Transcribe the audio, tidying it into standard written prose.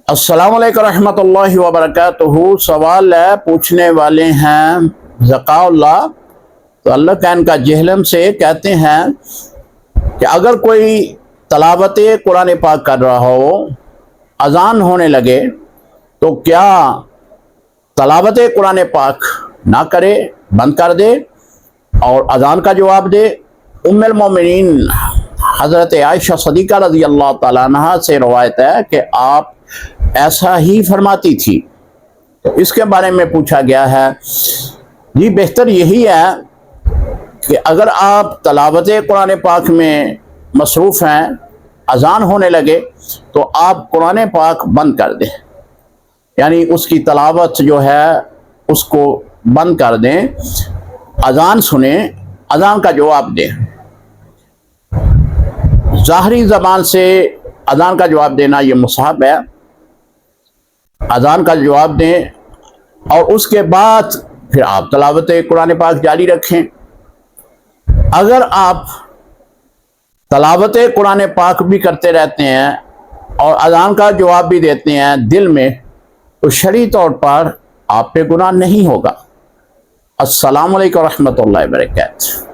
अस्सलाम वालेकुम रहमतुल्लाहि व बरकातुहू। सवाल है, पूछने वाले हैं ज़काउल्लाह। तो अल्लाह कैन का जहलम से कहते हैं कि अगर कोई तलावत कुरान पाक कर रहा हो, अजान होने लगे, तो क्या तलावत कुरान पाक ना करे, बंद कर दे और अजान का जवाब दे? उम्मुल मोमिनीन हज़रत आयशा सदीक़ा रज़ी अल्लाह तआला अन्हा से रवायत है कि आप ऐसा ही फरमाती थी। तो इसके बारे में पूछा गया है। जी, बेहतर यही है कि अगर आप तलावत कुरान पाक में मसरूफ़ हैं, अजान होने लगे, तो आप कुरान पाक बंद कर दें, यानी उसकी तलावत जो है उसको बंद कर दें, अजान सुने, अजान का जवाब दें। ज़ाहरी ज़बान से अजान का जवाब देना ये मुस्तहब है। अजान का जवाब दें और उसके बाद फिर आप तलावत कुरान पाक जारी रखें। अगर आप तलावत कुरान पाक भी करते रहते हैं और अजान का जवाब भी देते हैं दिल में, तो शरई तौर पर आप पे गुनाह नहीं होगा। अस्सलामु अलैकुम रहमतुल्लाहि व बरकातुहू।